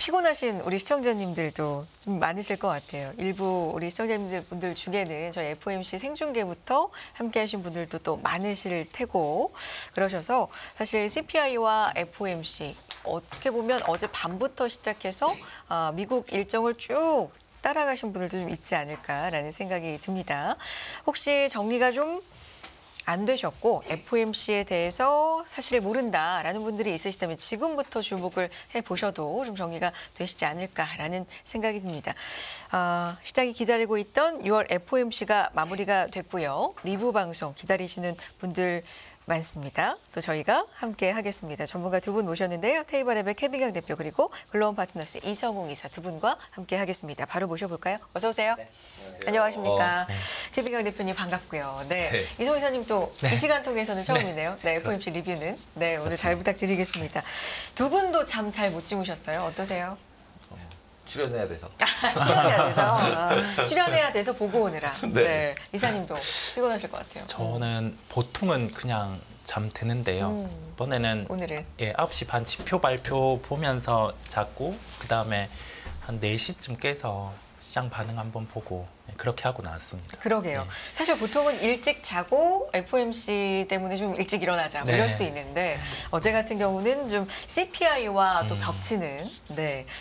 피곤하신 우리 시청자님들도 좀 많으실 것 같아요. 일부 우리 시청자님들 중에는 저희 FOMC 생중계부터 함께하신 분들도 또 많으실 테고 그러셔서 사실 CPI와 FOMC 어떻게 보면 어제 밤부터 시작해서 미국 일정을 쭉 따라가신 분들도 좀 있지 않을까라는 생각이 듭니다. 혹시 정리가 좀 안 되셨고 FOMC에 대해서 사실 모른다라는 분들이 있으시다면 지금부터 주목을 해보셔도 좀 정리가 되시지 않을까라는 생각이 듭니다. 시장이 기다리고 있던 6월 FOMC가 마무리가 됐고요. 리뷰 방송 기다리시는 분들 많습니다. 또 저희가 함께 하겠습니다. 전문가 두 분 모셨는데요. 테이블앱의 케빈강 대표 그리고 글로벌 파트너스 이성웅 이사 두 분과 함께 하겠습니다. 바로 모셔볼까요? 어서 오세요. 네, 안녕하십니까. 케빈강 대표님 반갑고요. 네, 이성웅 이사님 또 이 시간 통해서는 처음이네요. 네, FOMC 리뷰는. 네, 오늘 잘 부탁드리겠습니다. 두 분도 잠 잘 못 주무셨어요? 어떠세요? 출연해야 돼서. 출연해야 돼서. 출연해야 돼서 보고 오느라. 네. 이사님도 피곤하실 것 같아요. 저는 보통은 그냥 잠드는데요. 이번에는 오늘은 9시 반 지표 발표 보면서 잤고 그다음에 한 4시쯤 깨서 시장 반응 한번 보고 그렇게 하고 나왔습니다. 그러게요. 사실 보통은 일찍 자고 FOMC 때문에 좀 일찍 일어나자 뭐 이럴 수도 있는데 어제 같은 경우는 좀 CPI와 또 겹치는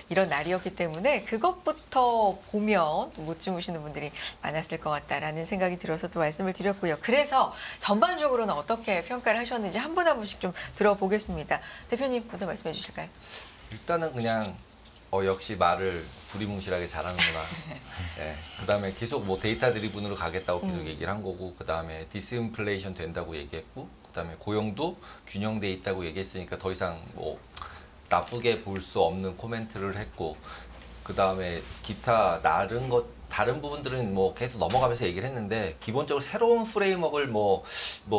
이런 날이었기 때문에 그것부터 보면 못 주무시는 분들이 많았을 것 같다라는 생각이 들어서 또 말씀을 드렸고요. 그래서 전반적으로는 어떻게 평가를 하셨는지 한 분 한 분씩 좀 들어보겠습니다. 대표님 먼저 말씀해 주실까요? 일단은 그냥 역시 말을 두리뭉실하게 잘하는구나. 네. 그다음에 계속 뭐 데이터 드리븐으로 가겠다고 계속 얘기를 한 거고, 그다음에 디스인플레이션 된다고 얘기했고, 그다음에 고용도 균형돼 있다고 얘기했으니까 더 이상 뭐 나쁘게 볼 수 없는 코멘트를 했고, 그다음에 기타 다른 부분들은 뭐 계속 넘어가면서 얘기를 했는데 기본적으로 새로운 프레임워크를 뭐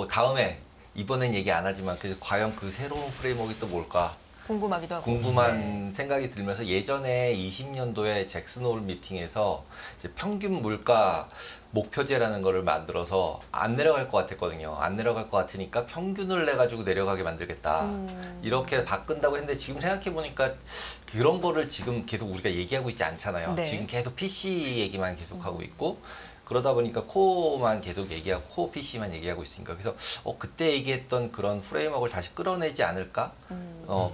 다음에 이번엔 얘기 안 하지만 과연 그 새로운 프레임워크가 또 뭘까? 궁금하기도 하고. 궁금한 생각이 들면서 예전에 20년도에 잭슨홀 미팅에서 이제 평균 물가 목표제라는 거를 만들어서 안 내려갈 것 같았거든요. 안 내려갈 것 같으니까 평균을 내가지고 내려가게 만들겠다. 이렇게 바꾼다고 했는데 지금 생각해보니까 그런 거를 지금 계속 우리가 얘기하고 있지 않잖아요. 네. 지금 계속 PC 얘기만 계속하고 있고 그러다 보니까 코어만 계속 얘기하고 코어 PC만 얘기하고 있으니까 그래서 그때 얘기했던 그런 프레임워크를 다시 끌어내지 않을까?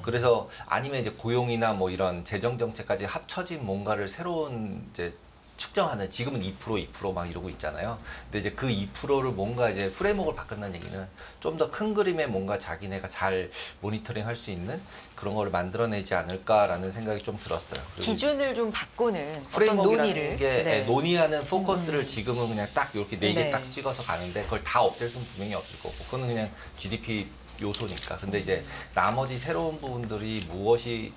그래서 아니면 이제 고용이나 뭐 이런 재정 정책까지 합쳐진 뭔가를 새로운 이제 측정하는 지금은 2% 막 이러고 있잖아요. 근데 이제 그 2%를 뭔가 이제 프레임워크를 바꾼다는 얘기는 좀 더 큰 그림의 뭔가 자기네가 잘 모니터링 할 수 있는 그런 걸 만들어내지 않을까라는 생각이 좀 들었어요. 기준을 좀 바꾸는 어떤 프레임워크라는 논의를. 게 논의하는 포커스를 지금은 그냥 딱 이렇게 4개 딱 찍어서 가는데 그걸 다 없앨 수는 분명히 없을 거고 그거는 그냥 GDP 요소니까. 근데 이제 나머지 새로운 부분들이 무엇이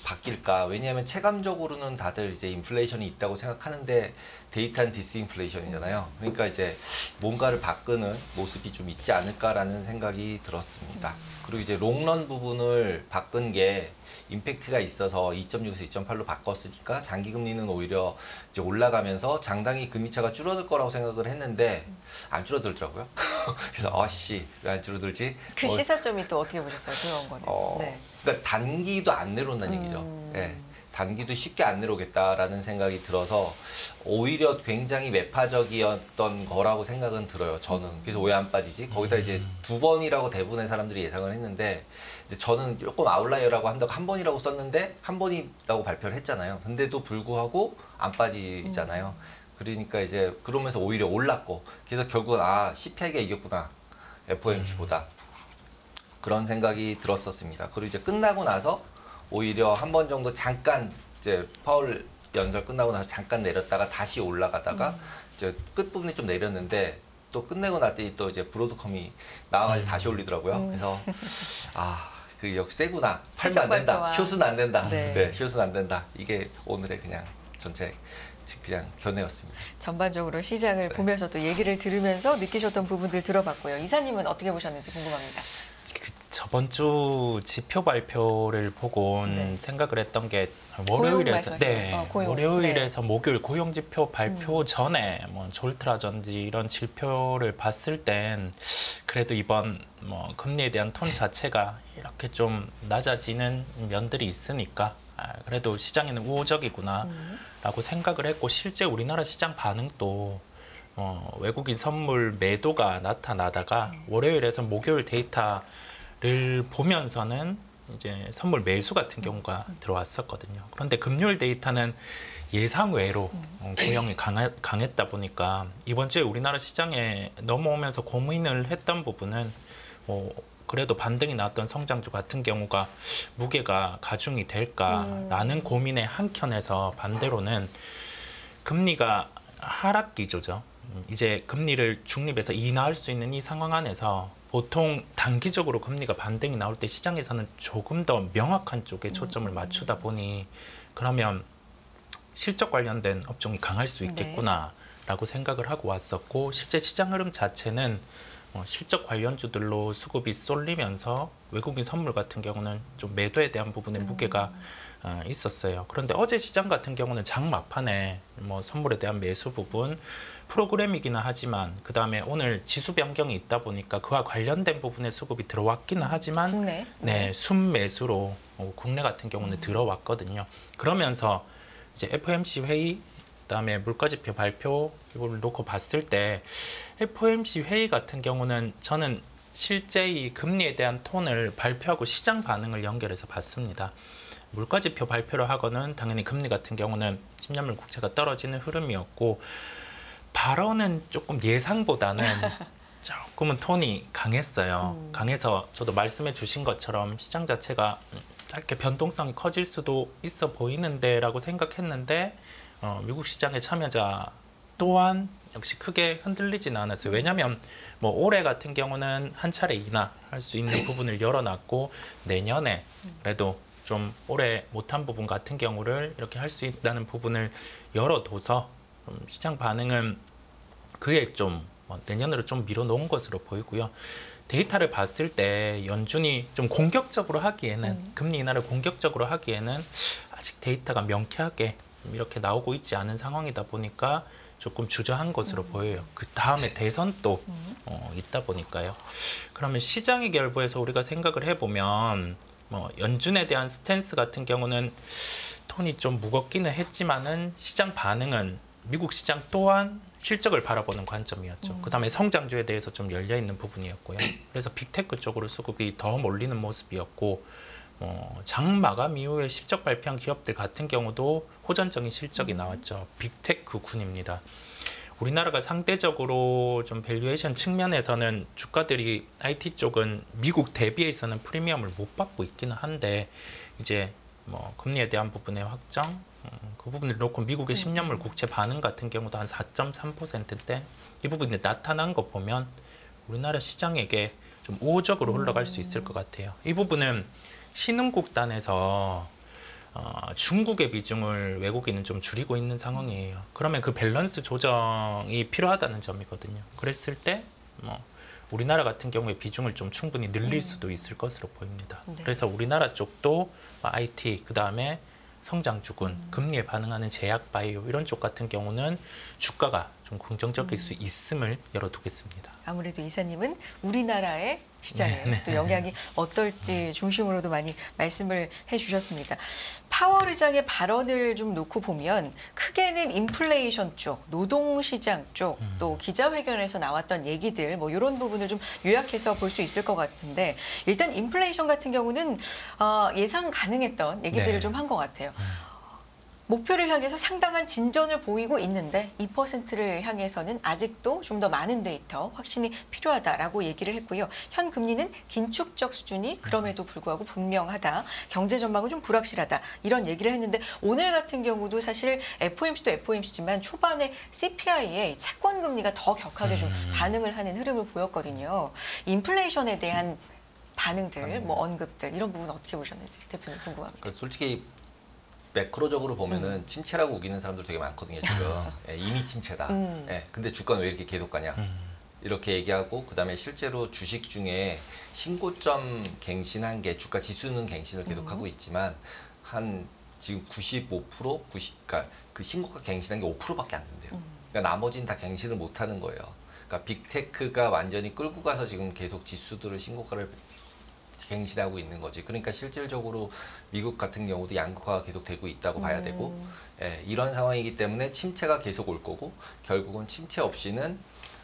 바뀔까? 왜냐하면 체감적으로는 다들 이제 인플레이션이 있다고 생각하는데 데이터는 디스인플레이션이잖아요. 그러니까 이제 뭔가를 바꾸는 모습이 좀 있지 않을까라는 생각이 들었습니다. 그리고 이제 롱런 부분을 바꾼 게 임팩트가 있어서 2.6에서 2.8로 바꿨으니까 장기금리는 오히려 이제 올라가면서 장당히 금리차가 줄어들 거라고 생각을 했는데 안 줄어들더라고요. 그래서 왜 안 줄어들지? 그 시사점이 또 어떻게 보셨어요? 그런 거는. 그러니까 단기도 안 내려온다는 얘기죠. 네. 단기도 쉽게 안 내려오겠다라는 생각이 들어서 오히려 굉장히 매파적이었던 거라고 생각은 들어요. 저는. 그래서 왜 안 빠지지? 거기다 이제 2번이라고 대부분의 사람들이 예상을 했는데 이제 저는 조금 아웃라이어라고 한다고 1번이라고 썼는데 1번이라고 발표를 했잖아요. 근데도 불구하고 안 빠지잖아요. 그러니까 이제 그러면서 오히려 올랐고 그래서 결국은 CPI가 이겼구나. FOMC보다. 그런 생각이 들었었습니다. 그리고 이제 끝나고 나서 오히려 한 번 정도 잠깐 이제 파월 연설 끝나고 나서 잠깐 내렸다가 다시 올라가다가 이제 끝부분이 좀 내렸는데 또 끝내고 났더니 또 이제 브로드컴이 나와가지고 다시 올리더라고요. 그래서 그 역시 세구나. 팔면 안 된다. 숏은 안 된다. 네, 숏은 안 된다. 이게 오늘의 그냥 전체 그냥 견해였습니다. 전반적으로 시장을 보면서 또 얘기를 들으면서 느끼셨던 부분들 들어봤고요. 이사님은 어떻게 보셨는지 궁금합니다. 저번 주 지표 발표를 보고 생각을 했던 게 월요일에서 목요일 고용 지표 발표 전에 뭐 졸트라든지 이런 지표를 봤을 땐 그래도 이번 뭐 금리에 대한 톤 자체가 이렇게 좀 낮아지는 면들이 있으니까 그래도 시장에는 우호적이구나라고 생각을 했고 실제 우리나라 시장 반응도 외국인 선물 매도가 나타나다가 월요일에서 목요일 데이터를 보면서는 이제 선물 매수 같은 경우가 들어왔었거든요. 그런데 금요일 데이터는 예상 외로 고용이 강했다 보니까 이번 주에 우리나라 시장에 넘어오면서 고민을 했던 부분은 그래도 반등이 나왔던 성장주 같은 경우가 무게가 가중이 될까라는 고민의 한켠에서 반대로는 금리가 하락 기조죠. 이제 금리를 중립에서 인하할 수 있는 이 상황 안에서 보통 단기적으로 금리가 반등이 나올 때 시장에서는 조금 더 명확한 쪽에 초점을 맞추다 보니 그러면 실적 관련된 업종이 강할 수 있겠구나라고 생각을 하고 왔었고 실제 시장 흐름 자체는 실적 관련주들로 수급이 쏠리면서 외국인 선물 같은 경우는 좀 매도에 대한 부분에 무게가 있었어요. 그런데 어제 시장 같은 경우는 장 막판에 선물에 대한 매수 부분 프로그램이기는 하지만 그 다음에 오늘 지수 변경이 있다 보니까 그와 관련된 부분에 수급이 들어왔기는 하지만 국내? 네, 순매수로 국내 같은 경우는 들어왔거든요. 그러면서 이제 FOMC 회의 그다음에 물가지표 발표 이걸 놓고 봤을 때 FOMC 회의 같은 경우는 저는 실제 이 금리에 대한 톤을 발표하고 시장 반응을 연결해서 봤습니다. 물가지표 발표를 하고는 당연히 금리 같은 경우는 10년물 국채가 떨어지는 흐름이었고 발언은 조금 예상보다는 조금은 톤이 강했어요. 강해서 저도 말씀해 주신 것처럼 시장 자체가 짧게 변동성이 커질 수도 있어 보이는데 라고 생각했는데 미국 시장의 참여자 또한 역시 크게 흔들리지는 않았어요. 왜냐하면 올해 같은 경우는 한 차례 인하할 수 있는 부분을 열어놨고 내년에 그래도 좀 올해 못한 부분 같은 경우를 이렇게 할 수 있다는 부분을 열어둬서 시장 반응은 그에 좀 내년으로 좀 밀어놓은 것으로 보이고요. 데이터를 봤을 때 연준이 좀 공격적으로 하기에는 금리 인하를 공격적으로 하기에는 아직 데이터가 명쾌하게 이렇게 나오고 있지 않은 상황이다 보니까 조금 주저한 것으로 보여요. 그 다음에 대선도 있다 보니까요. 그러면 시장의 결부에서 우리가 생각을 해보면 연준에 대한 스탠스 같은 경우는 톤이 좀 무겁기는 했지만은 시장 반응은 미국 시장 또한 실적을 바라보는 관점이었죠. 그 다음에 성장주에 대해서 좀 열려있는 부분이었고요. 그래서 빅테크 쪽으로 수급이 더 몰리는 모습이었고 장 마감 이후에 실적 발표한 기업들 같은 경우도 호전적인 실적이 나왔죠. 빅테크 군입니다. 우리나라가 상대적으로 좀 밸류에이션 측면에서는 주가들이 IT 쪽은 미국 대비해서는 프리미엄을 못 받고 있기는 한데 이제 금리에 대한 부분의 확정 그 부분을 놓고 미국의 10년물 국채 반응 같은 경우도 한 4.3%대 이 부분이 나타난 거 보면 우리나라 시장에게 좀 우호적으로 흘러갈 수 있을 것 같아요. 이 부분은 신흥국단에서 중국의 비중을 외국인은 좀 줄이고 있는 상황이에요. 그러면 그 밸런스 조정이 필요하다는 점이거든요. 그랬을 때 우리나라 같은 경우에 비중을 좀 충분히 늘릴 수도 있을 것으로 보입니다. 네. 그래서 우리나라 쪽도 IT 그다음에 성장주군, 금리에 반응하는 제약 바이오 이런 쪽 같은 경우는 주가가 좀 긍정적일 수 있음을 열어두겠습니다. 아무래도 이사님은 우리나라의 시장에 또 영향이 어떨지 중심으로도 많이 말씀을 해주셨습니다. 파월 의장의 발언을 좀 놓고 보면 크게는 인플레이션 쪽, 노동시장 쪽, 또 기자회견에서 나왔던 얘기들 이런 부분을 좀 요약해서 볼 수 있을 것 같은데 일단 인플레이션 같은 경우는 예상 가능했던 얘기들을 네. 좀 한 것 같아요. 목표를 향해서 상당한 진전을 보이고 있는데 2%를 향해서는 아직도 좀 더 많은 데이터, 확신이 필요하다라고 얘기를 했고요. 현 금리는 긴축적 수준이 그럼에도 불구하고 분명하다. 경제 전망은 좀 불확실하다. 이런 얘기를 했는데 오늘 같은 경우도 사실 FOMC도 FOMC지만 초반에 CPI에 채권 금리가 더 격하게 좀 반응을 하는 흐름을 보였거든요. 인플레이션에 대한 반응들, 언급들 이런 부분 어떻게 보셨는지 대표님 궁금합니다. 그러니까 솔직히 매크로적으로 보면은 침체라고 우기는 사람들 되게 많거든요 지금. 이미 침체다. 근데 주가는 왜 이렇게 계속 가냐 이렇게 얘기하고 그다음에 실제로 주식 중에 신고점 갱신한 게 주가 지수는 갱신을 계속하고 있지만 한 지금 95% 그러니까 그 신고가 갱신한 게 5%밖에 안 된대요. 그러니까 나머지는 다 갱신을 못 하는 거예요. 그러니까 빅테크가 완전히 끌고 가서 지금 계속 지수들을 신고가를 갱신하고 있는 거지. 그러니까 실질적으로 미국 같은 경우도 양극화가 계속 되고 있다고 봐야 되고, 예, 이런 상황이기 때문에 침체가 계속 올 거고, 결국은 침체 없이는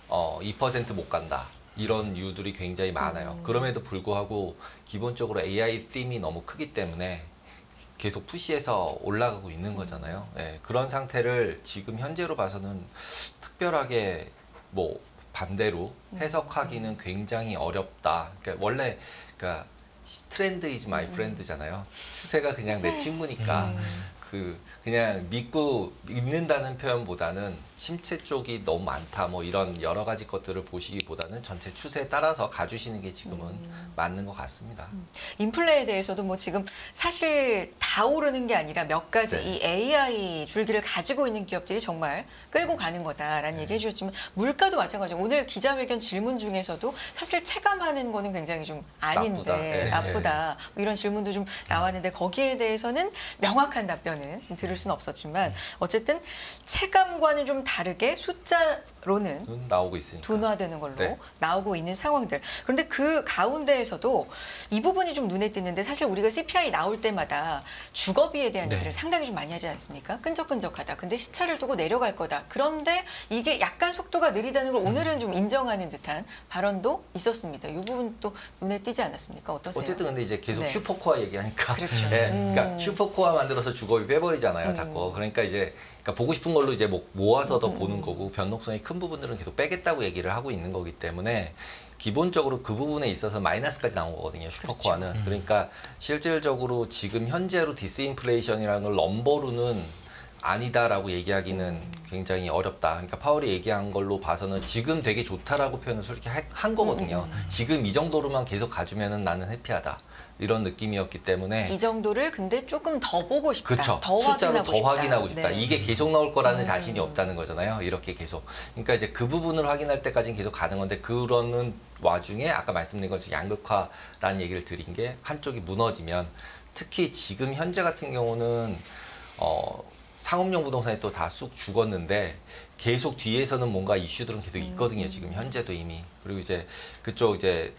2% 못 간다. 이런 이유들이 굉장히 많아요. 그럼에도 불구하고 기본적으로 AI 팀이 너무 크기 때문에 계속 푸시해서 올라가고 있는 거잖아요. 예, 그런 상태를 지금 현재로 봐서는 특별하게 뭐 반대로 해석하기는 굉장히 어렵다. 그러니까 원래 그러니까 트렌드 이즈 마이 프렌드잖아요. 추세가 그냥 내 친구니까 그냥 믿는다는 표현보다는 침체 쪽이 너무 많다. 뭐 이런 여러 가지 것들을 보시기보다는 전체 추세에 따라서 가주시는 게 지금은 맞는 것 같습니다. 인플레에 대해서도 뭐 지금 사실 다 오르는 게 아니라 몇 가지 네. 이 AI 줄기를 가지고 있는 기업들이 정말 끌고 가는 거다라는 얘기 해주셨지만 물가도 마찬가지고 오늘 기자회견 질문 중에서도 사실 체감하는 거는 굉장히 좀 아닌데 나쁘다. 네. 나쁘다. 뭐 이런 질문도 좀 나왔는데 거기에 대해서는 명확한 답변은 들을 수는 없었지만 어쨌든 체감과는 좀 다르게 숫자로는 나오고 있으니까. 둔화되는 걸로 네. 나오고 있는 상황들. 그런데 그 가운데에서도 이 부분이 좀 눈에 띄는데 사실 우리가 CPI 나올 때마다 주거비에 대한 네. 얘기를 상당히 좀 많이 하지 않습니까? 끈적끈적하다. 근데 시차를 두고 내려갈 거다. 그런데 이게 약간 속도가 느리다는 걸 오늘은 좀 인정하는 듯한 발언도 있었습니다. 이 부분 또 눈에 띄지 않았습니까? 어떠세요? 어쨌든 근데 이제 계속 네. 슈퍼코어 얘기하니까 그렇죠. 예, 그러니까 슈퍼코어 만들어서 주거비 빼버리잖아요, 자꾸. 그러니까 이제 그러니까 보고 싶은 걸로 이제 모아서 더 보는 거고 변동성이 큰 부분들은 계속 빼겠다고 얘기를 하고 있는 거기 때문에 기본적으로 그 부분에 있어서 마이너스까지 나온 거거든요, 슈퍼코어는. 그렇죠. 그러니까 실질적으로 지금 현재로 디스인플레이션이라는 걸 넘버로는 아니다라고 얘기하기는 굉장히 어렵다. 그러니까 파월이 얘기한 걸로 봐서는 지금 되게 좋다라고 표현을 솔직히 한 거거든요. 지금 이 정도로만 계속 가주면은 나는 해피하다. 이런 느낌이었기 때문에 이 정도를 근데 조금 더 보고 싶다. 그쵸. 더 숫자로 확인하고 더 싶다. 확인하고 싶다. 네. 이게 계속 나올 거라는 자신이 없다는 거잖아요. 이렇게 계속. 그러니까 이제 그 부분을 확인할 때까지는 계속 가는 건데 그러는 와중에 아까 말씀드린 것처럼 양극화라는 얘기를 드린 게 한쪽이 무너지면 특히 지금 현재 같은 경우는 상업용 부동산이 또 다 쑥 죽었는데 계속 뒤에서는 뭔가 이슈들은 계속 있거든요. 지금 현재도 이미. 그리고 이제 그쪽 이제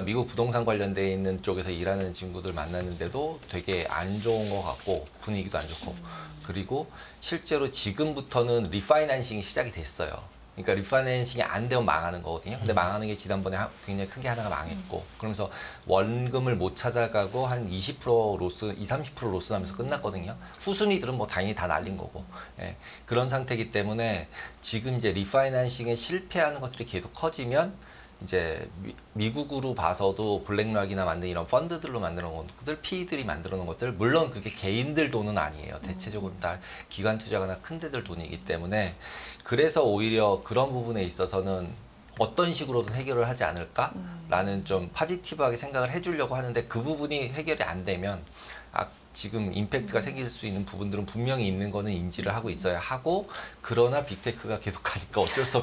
미국 부동산 관련돼 있는 쪽에서 일하는 친구들 만났는데도 되게 안 좋은 것 같고 분위기도 안 좋고 그리고 실제로 지금부터는 리파이낸싱이 시작이 됐어요. 그러니까 리파이낸싱이 안 되면 망하는 거거든요. 근데 망하는 게 지난번에 굉장히 큰 게 하나가 망했고 그러면서 원금을 못 찾아가고 한 20% 로스, 30% 로스 나면서 끝났거든요. 후순위들은 뭐 당연히 다 날린 거고 예, 그런 상태이기 때문에 지금 이제 리파이낸싱에 실패하는 것들이 계속 커지면 이제 미국으로 봐서도 블랙락이나 만든 이런 펀드들로 만드는 것들, PE들이 만들어 놓은 것들, 물론 그게 개인들 돈은 아니에요. 대체적으로 다 기관 투자가나 큰 데들 돈이기 때문에 그래서 오히려 그런 부분에 있어서는 어떤 식으로든 해결을 하지 않을까라는 좀 파지티브하게 생각을 해주려고 하는데 그 부분이 해결이 안 되면 지금 임팩트가 생길 수 있는 부분들은 분명히 있는 거는 인지를 하고 있어야 하고 그러나 빅테크가 계속 가니까 어쩔 수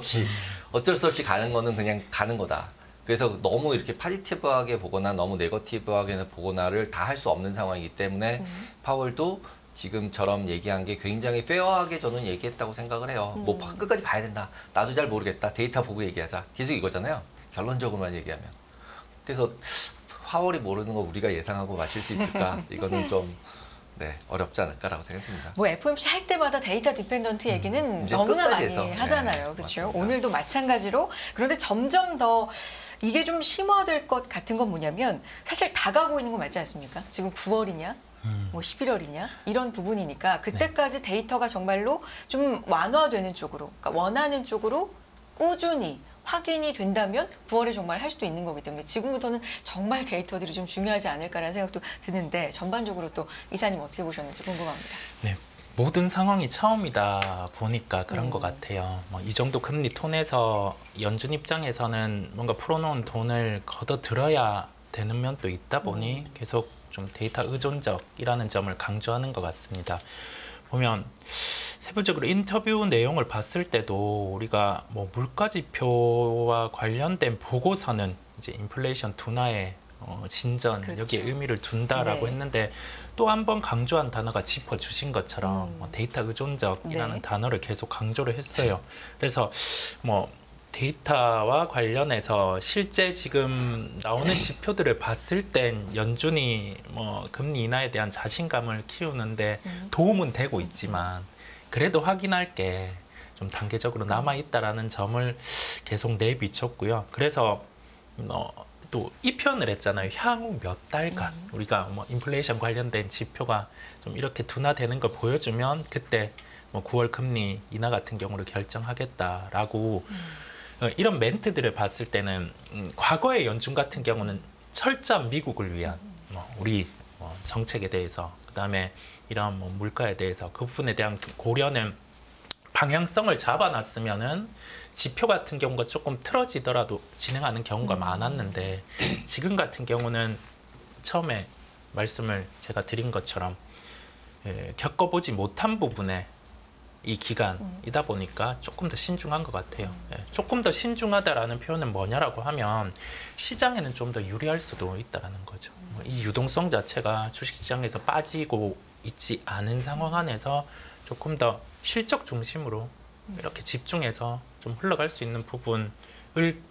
없이 가는 거는 그냥 가는 거다. 그래서 너무 이렇게 파지티브하게 보거나 너무 네거티브하게 보거나를 다 할 수 없는 상황이기 때문에 파월도 지금처럼 얘기한 게 굉장히 페어하게 저는 얘기했다고 생각을 해요. 뭐 끝까지 봐야 된다. 나도 잘 모르겠다. 데이터 보고 얘기하자. 계속 이거잖아요. 결론적으로만 얘기하면. 그래서 파월이 모르는 거 우리가 예상하고 맞힐 수 있을까? 이거는 좀 어렵지 않을까라고 생각됩니다. 뭐 FOMC 할 때마다 데이터 디펜던트 얘기는 이제 너무나 많이 끝까지 해서. 하잖아요. 네, 그렇죠? 맞습니다. 오늘도 마찬가지로. 그런데 점점 더 이게 좀 심화될 것 같은 건 뭐냐면 사실 다가오고 있는 거 맞지 않습니까? 지금 9월이냐? 뭐 11월이냐? 이런 부분이니까 그때까지 데이터가 정말로 좀 완화되는 쪽으로, 그러니까 원하는 쪽으로 꾸준히 확인이 된다면 9월에 정말 할 수도 있는 거기 때문에 지금부터는 정말 데이터들이 좀 중요하지 않을까라는 생각도 드는데 전반적으로 또 이사님 어떻게 보셨는지 궁금합니다. 네. 모든 상황이 처음이다 보니까 그런 것 같아요. 이 정도 금리 톤에서 연준 입장에서는 뭔가 풀어놓은 돈을 걷어들어야 되는 면도 있다 보니 계속 좀 데이터 의존적이라는 점을 강조하는 것 같습니다. 보면 세부적으로 인터뷰 내용을 봤을 때도 우리가 뭐 물가지표와 관련된 보고서는 이제 인플레이션 둔화의 진전 그렇죠. 여기에 의미를 둔다라고 네. 했는데 또 한 번 강조한 단어가 짚어주신 것처럼 데이터 의존적이라는 네. 단어를 계속 강조를 했어요. 그래서 뭐 데이터와 관련해서 실제 지금 나오는 지표들을 봤을 땐 연준이 뭐 금리 인하에 대한 자신감을 키우는데 도움은 되고 있지만 그래도 확인할 게 좀 단계적으로 남아 있다라는 점을 계속 내비쳤고요. 그래서 또 이 표현을 했잖아요. 향후 몇 달간 우리가 뭐 인플레이션 관련된 지표가 좀 이렇게 둔화되는 걸 보여주면 그때 뭐 9월 금리 인하 같은 경우를 결정하겠다라고 이런 멘트들을 봤을 때는 과거의 연준 같은 경우는 철저한 미국을 위한 우리 정책에 대해서 그다음에 이런 뭐 물가에 대해서 그 부분에 대한 고려는 방향성을 잡아놨으면은 지표 같은 경우가 조금 틀어지더라도 진행하는 경우가 많았는데 지금 같은 경우는 처음에 말씀을 제가 드린 것처럼 겪어보지 못한 부분에 이 기간이다 보니까 조금 더 신중한 것 같아요. 조금 더 신중하다라는 표현은 뭐냐라고 하면 시장에는 좀 더 유리할 수도 있다라는 거죠. 이 유동성 자체가 주식시장에서 빠지고 있지 않은 상황 안에서 조금 더 실적 중심으로 이렇게 집중해서 좀 흘러갈 수 있는 부분을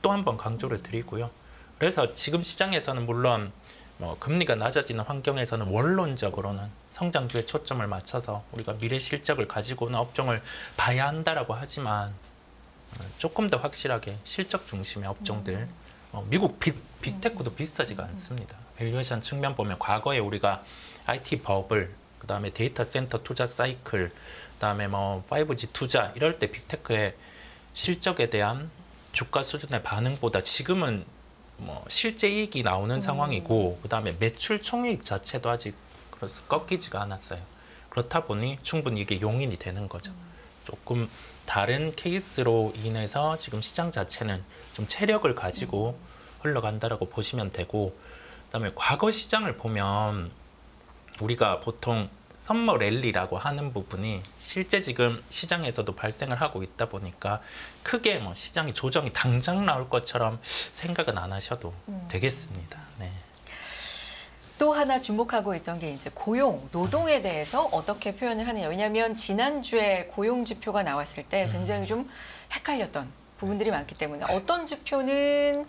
또 한 번 강조를 드리고요. 그래서 지금 시장에서는 물론 뭐 금리가 낮아지는 환경에서는 원론적으로는 성장주에 초점을 맞춰서 우리가 미래 실적을 가지고는 업종을 봐야 한다라고 하지만 조금 더 확실하게 실적 중심의 업종들 미국 빅테크도 비싸지가 않습니다. 밸류에이션 측면 보면 과거에 우리가 IT 버블 그다음에 데이터 센터 투자 사이클 그다음에 뭐 5G 투자 이럴 때 빅테크의 실적에 대한 주가 수준의 반응보다 지금은 뭐 실제 이익이 나오는 상황이고 그다음에 매출 총이익 자체도 아직 그래서 꺾이지가 않았어요. 그렇다 보니 충분히 이게 용인이 되는 거죠. 조금 다른 케이스로 인해서 지금 시장 자체는 좀 체력을 가지고 흘러간다라고 보시면 되고 그다음에 과거 시장을 보면 우리가 보통 썸머 랠리라고 하는 부분이 실제 지금 시장에서도 발생을 하고 있다 보니까 크게 뭐 시장이 조정이 당장 나올 것처럼 생각은 안 하셔도 되겠습니다. 네. 또 하나 주목하고 있던 게 이제 고용, 노동에 대해서 어떻게 표현을 하느냐. 왜냐하면 지난주에 고용 지표가 나왔을 때 굉장히 좀 헷갈렸던 부분들이 많기 때문에 어떤 지표는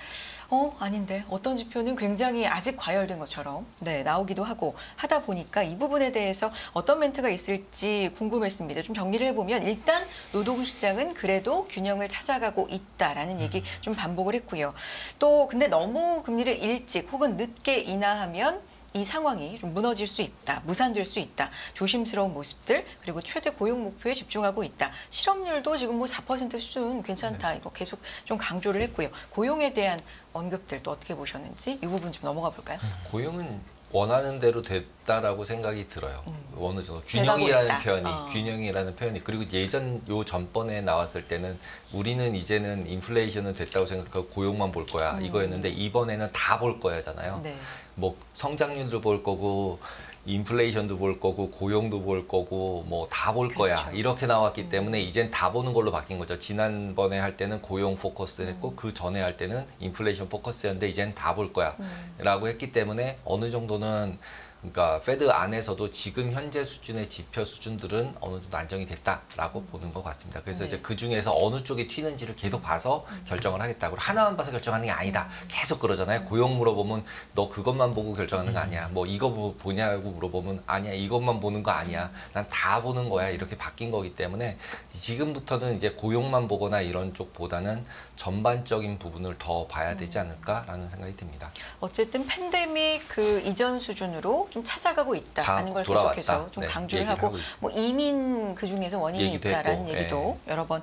아닌데 어떤 지표는 굉장히 아직 과열된 것처럼 나오기도 하고 하다 보니까 이 부분에 대해서 어떤 멘트가 있을지 궁금했습니다. 좀 정리를 해보면 일단 노동시장은 그래도 균형을 찾아가고 있다라는 얘기 좀 반복을 했고요. 또 근데 너무 금리를 일찍 혹은 늦게 인하하면 이 상황이 좀 무너질 수 있다, 무산될 수 있다, 조심스러운 모습들, 그리고 최대 고용 목표에 집중하고 있다. 실업률도 지금 뭐 4% 수준 괜찮다. 이거 계속 좀 강조를 했고요. 고용에 대한 언급들 또 어떻게 보셨는지 이 부분 좀 넘어가 볼까요? 고용은 원하는 대로 됐다라고 생각이 들어요. 어느 정도 균형이라는 표현이 그리고 예전 요 전번에 나왔을 때는 우리는 이제는 인플레이션은 됐다고 생각하고 고용만 볼 거야 이거였는데 이번에는 다 볼 거야잖아요. 네. 뭐 성장률도 볼 거고 인플레이션도 볼 거고 고용도 볼 거고 뭐 다 볼 거야 이렇게 나왔기 때문에 이젠 다 보는 걸로 바뀐 거죠. 지난번에 할 때는 고용 포커스 했고 그 전에 할 때는 인플레이션 포커스였는데 이젠 다 볼 거야 라고 했기 때문에 어느 정도는 그러니까 페드 안에서도 지금 현재 수준의 지표 수준들은 어느 정도 안정이 됐다라고 보는 것 같습니다. 그래서 이제 그 중에서 어느 쪽이 튀는지를 계속 봐서 결정을 하겠다. 그리고 하나만 봐서 결정하는 게 아니다. 계속 그러잖아요. 고용 물어보면 너 그것만 보고 결정하는 거 아니야. 뭐 이거 보냐고 물어보면 아니야. 이것만 보는 거 아니야. 난 다 보는 거야. 이렇게 바뀐 거기 때문에 지금부터는 이제 고용만 보거나 이런 쪽보다는 전반적인 부분을 더 봐야 되지 않을까라는 생각이 듭니다. 어쨌든 팬데믹 그 이전 수준으로 좀 찾아가고 있다라는 걸 계속해서 좀 강조를 하고 뭐 이민 그 중에서 원인이 있다라는 얘기도 여러 번